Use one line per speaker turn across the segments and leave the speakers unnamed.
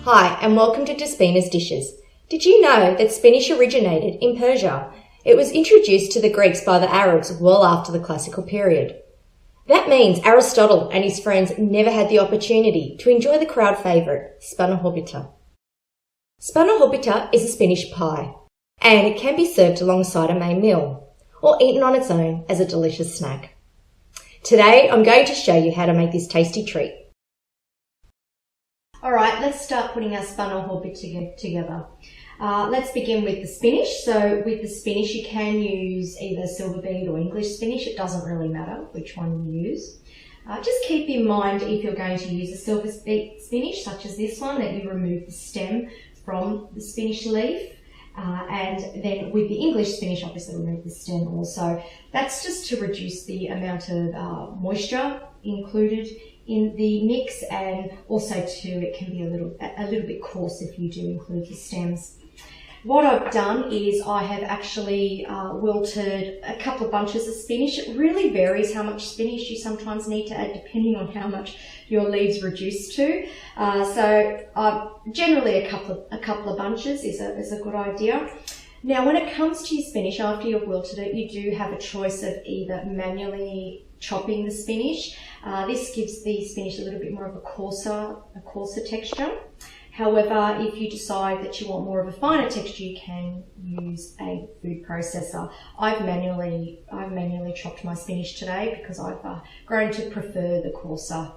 Hi, and welcome to Despina's Dishes. Did you know that spinach originated in Persia? It was introduced to the Greeks by the Arabs well after the classical period. That means Aristotle and his friends never had the opportunity to enjoy the crowd favourite, Spanakopita. Spanakopita is a spinach pie, and it can be served alongside a main meal, or eaten on its own as a delicious snack. Today, I'm going to show you how to make this tasty treat. Alright, let's start putting our Spanakopita together. Let's begin with the spinach. So with the spinach you can use either silver beet or English spinach. It doesn't really matter which one you use. Just keep in mind if you're going to use a silver beet spinach such as this one that you remove the stem from the spinach leaf. And then with the English spinach obviously remove the stem also. That's just to reduce the amount of moisture included in the mix, and also too it can be a little bit coarse if you do include the stems. What I've done is I have actually wilted a couple of bunches of spinach. It really varies how much spinach you sometimes need to add depending on how much your leaves reduce to. Generally a couple of bunches is a good idea. Now when it comes to your spinach, after you've wilted it, you do have a choice of either manually chopping the spinach. This gives the spinach a little bit more of a coarser texture. However, if you decide that you want more of a finer texture, you can use a food processor. I've manually chopped my spinach today because I've grown to prefer the coarser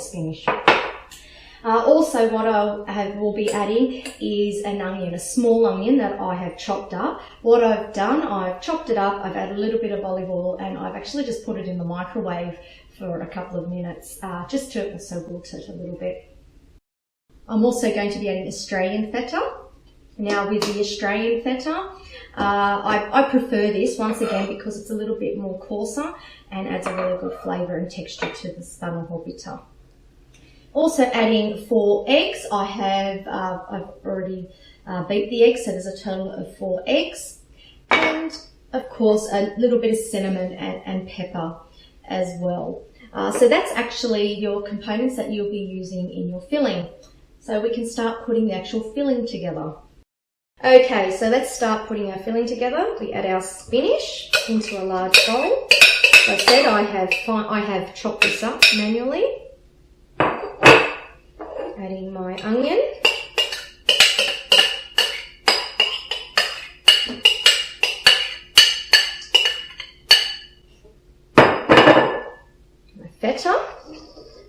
spinach. Also, what will be adding is an onion, a small onion that I have chopped up. What I've done, I've chopped it up, I've added a little bit of olive oil, and I've actually just put it in the microwave for a couple of minutes, just to also wilt it a little bit. I'm also going to be adding Australian feta. Now with the Australian feta, I prefer this once again because it's a little bit more coarser and adds a really good flavour and texture to the Spanakopita. Also adding 4 eggs. I've already beat the eggs, so there's a total of 4 eggs. And of course a little bit of cinnamon and pepper as well. So that's actually your components that you'll be using in your filling. So we can start putting the actual filling together. Okay, so let's start putting our filling together. We add our spinach into a large bowl. As I said, I have chopped this up manually. Adding my onion. My feta.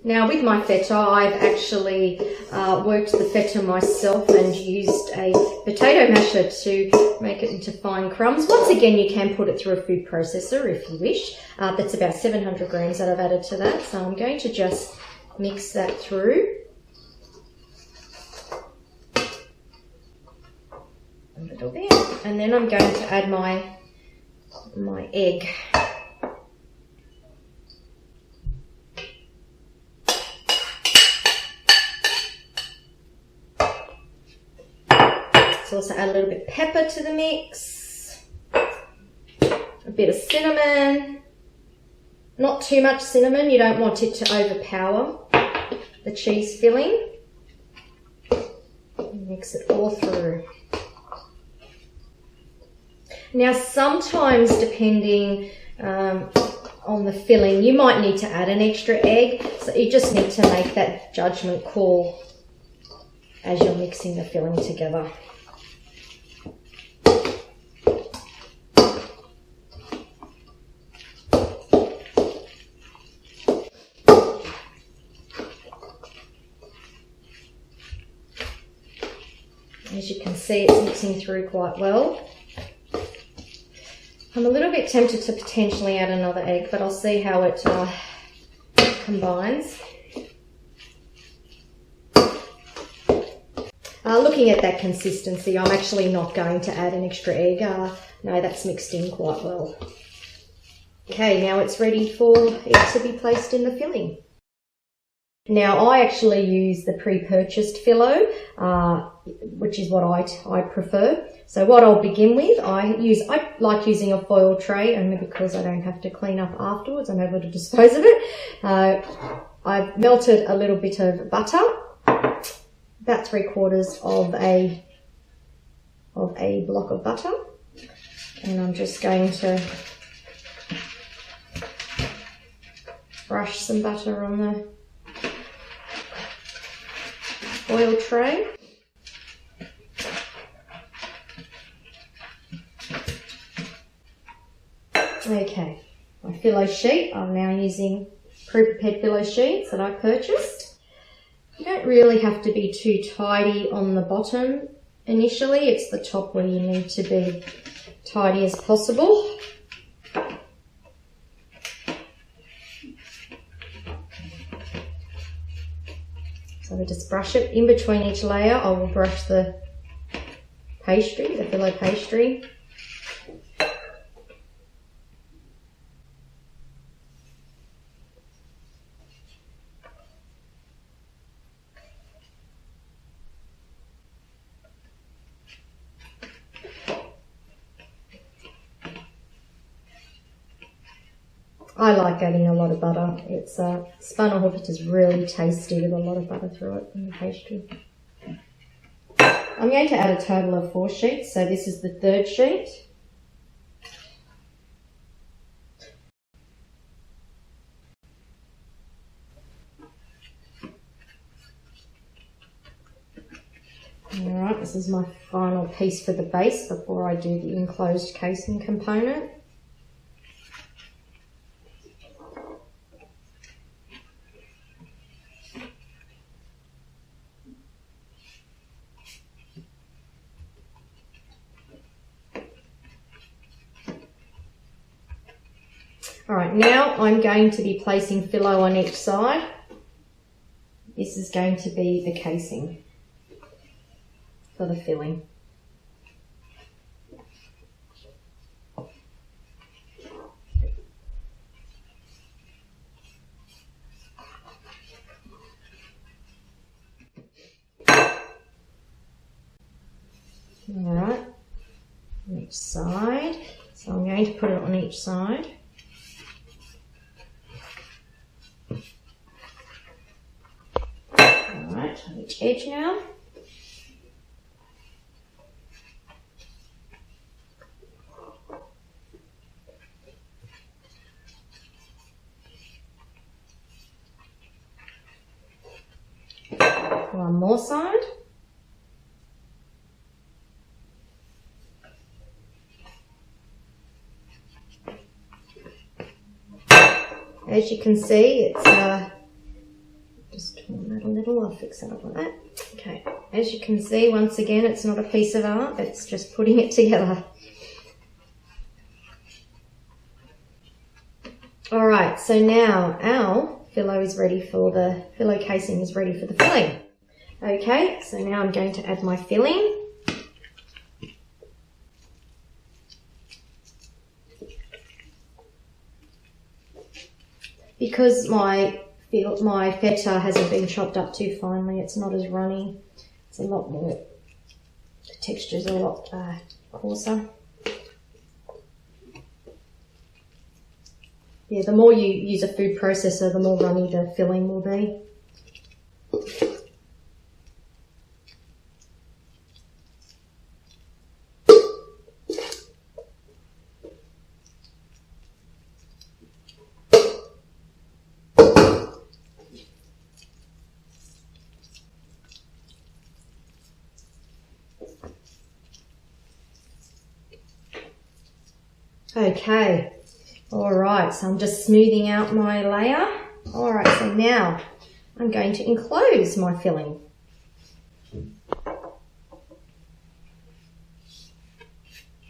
Now with my feta, I've actually worked the feta myself and used a potato masher to make it into fine crumbs. Once again, you can put it through a food processor if you wish. That's about 700 grams that I've added to that. So I'm going to just mix that through. A little bit, and then I'm going to add my egg. Let's also add a little bit of pepper to the mix, a bit of cinnamon, not too much cinnamon, you don't want it to overpower the cheese filling. Mix it all through. Now sometimes depending on the filling, you might need to add an extra egg, so you just need to make that judgment call as you're mixing the filling together. As you can see, it's mixing through quite well. I'm a little bit tempted to potentially add another egg, but I'll see how it combines. Looking at that consistency, I'm actually not going to add an extra egg. No, that's mixed in quite well. Okay, now it's ready for it to be placed in the filling. Now I actually use the pre-purchased Filo, which is what I prefer. So what I'll begin with, I like using a foil tray only because I don't have to clean up afterwards. I'm able to dispose of it. I've melted a little bit of butter, about 3/4 of a block of butter, and I'm just going to brush some butter on the oil tray. Okay, my Filo sheet, I'm now using pre-prepared Filo sheets that I purchased. You don't really have to be too tidy on the bottom initially, it's the top where you need to be tidy as possible. So I just brush it in between each layer. I will brush the pastry, the Filo pastry. I like adding a lot of butter. It's Spanakopita is really tasty with a lot of butter through it in the pastry. I'm going to add a total of 4 sheets, so this is the 3rd sheet. Alright, this is my final piece for the base before I do the enclosed casing component. Alright, now I'm going to be placing Filo on each side. This is going to be the casing for the filling. Alright, on each side. So I'm going to put it on each side. Alright, on each edge now. One more side. As you can see, it's just turn that a little, I'll fix that up like that. Okay, as you can see, once again, it's not a piece of art, it's just putting it together. Alright, so now our Filo is ready for the, Filo casing is ready for the filling. Okay, so now I'm going to add my filling. Because my feta hasn't been chopped up too finely, it's not as runny. It's a lot more, the texture's a lot coarser. Yeah, the more you use a food processor, the more runny the filling will be. Okay, alright, so I'm just smoothing out my layer. Alright, so now I'm going to enclose my filling. There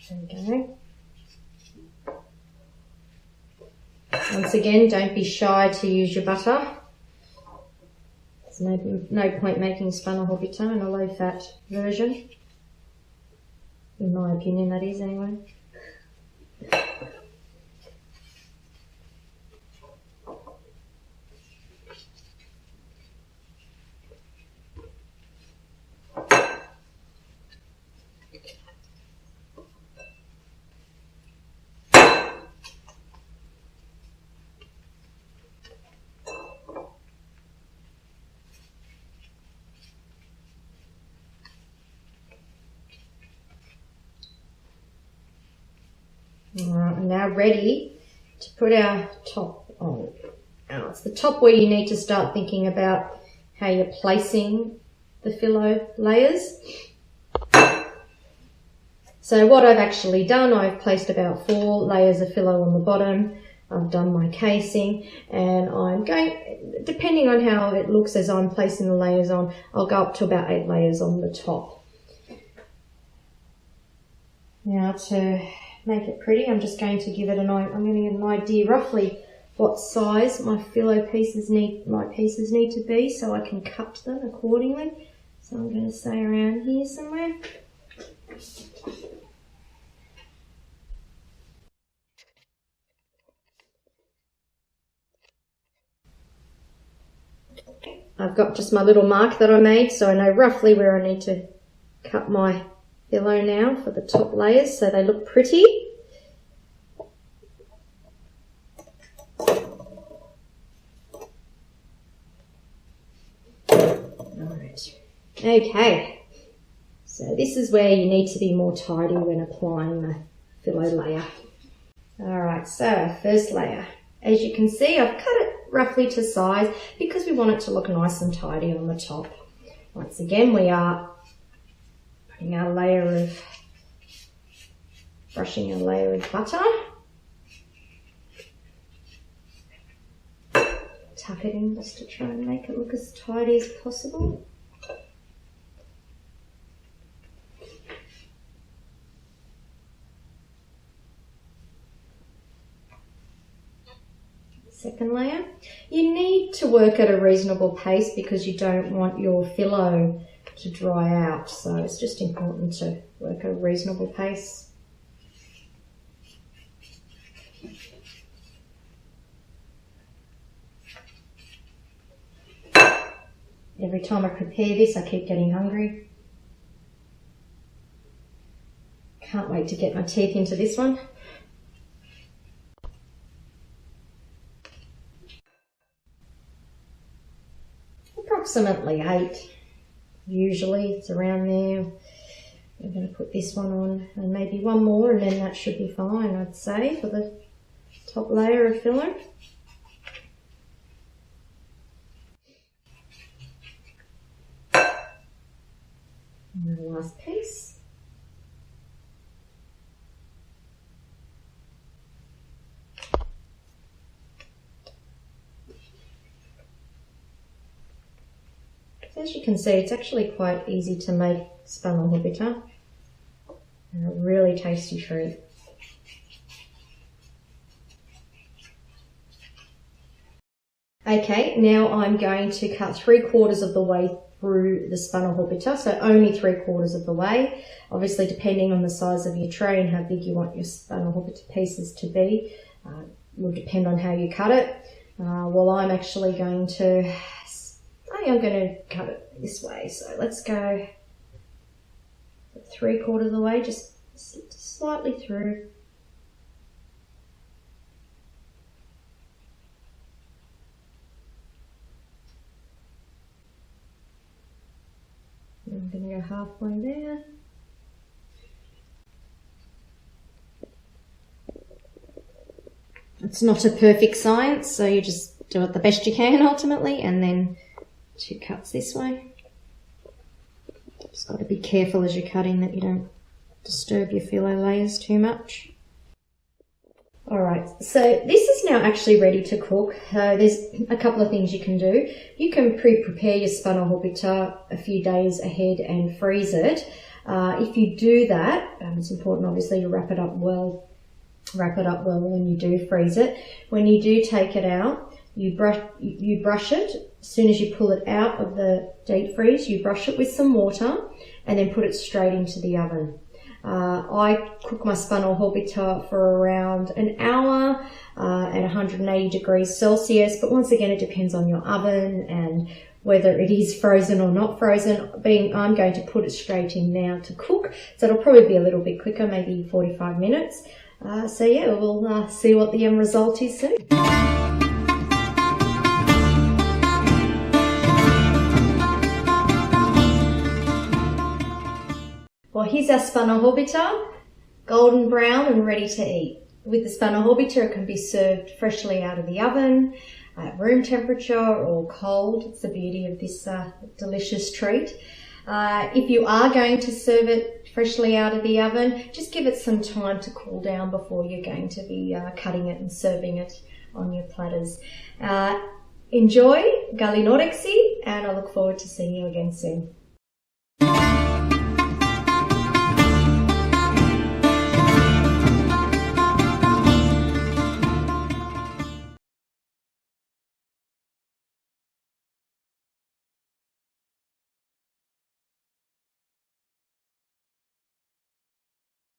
we go. Once again, don't be shy to use your butter. There's no point making Spanakopita in a low-fat version. In my opinion, that is anyway. Alright, I'm now ready to put our top on. Now it's the top where you need to start thinking about how you're placing the filo layers. So what I've actually done, I've placed about 4 layers of filo on the bottom. I've done my casing, and I'm going, depending on how it looks as I'm placing the layers on, I'll go up to about 8 layers on the top. Now to make it pretty, I'm just going to give it an idea roughly what size my filo pieces need to be, so I can cut them accordingly. So I'm going to say around here somewhere. I've got just my little mark that I made, so I know roughly where I need to cut my filo now for the top layers so they look pretty. Alright, okay, so this is where you need to be more tidy when applying the filo layer. Alright, so first layer. As you can see, I've cut it roughly to size because we want it to look nice and tidy on the top. Once again, we are putting our layer of, brushing a layer of butter. Tuck it in just to try and make it look as tidy as possible. Second layer. You need to work at a reasonable pace because you don't want your filo to dry out, so it's just important to work at a reasonable pace. Every time I prepare this, I keep getting hungry. Can't wait to get my teeth into this one. Approximately 8. Usually it's around there. I'm going to put this one on and maybe one more, and then that should be fine, I'd say, for the top layer of filo. And the last piece. As you can see, it's actually quite easy to make Spanakopita, and a really tasty treat. Okay, now I'm going to cut 3/4 of the way through the Spanakopita, so only 3/4 of the way. Obviously, depending on the size of your tray and how big you want your Spanakopita pieces to be, will depend on how you cut it. Well, I'm actually going to I'm going to cut it this way, so let's go 3/4 of the way, just slightly through. I'm going to go halfway there. It's not a perfect science, so you just do it the best you can ultimately, and then 2 cuts this way. Just got to be careful as you're cutting that you don't disturb your filo layers too much. Alright, so this is now actually ready to cook. There's a couple of things you can do. You can pre-prepare your Spanakopita a few days ahead and freeze it. If you do that, it's important obviously to wrap it up well when you do freeze it. When you do take it out, you brush it. As soon as you pull it out of the deep freeze, you brush it with some water and then put it straight into the oven. I cook my Spanakopita for around an hour at 180 degrees Celsius, but once again it depends on your oven and whether it is frozen or not frozen. I'm going to put it straight in now to cook, so it'll probably be a little bit quicker, maybe 45 minutes. So yeah, we'll see what the end result is soon. Well, here's our Spanakopita, golden brown and ready to eat. With the Spanakopita, it can be served freshly out of the oven, at room temperature or cold. It's the beauty of this delicious treat. If you are going to serve it freshly out of the oven, just give it some time to cool down before you're going to be cutting it and serving it on your platters. Enjoy, L.L.C, and I look forward to seeing you again soon.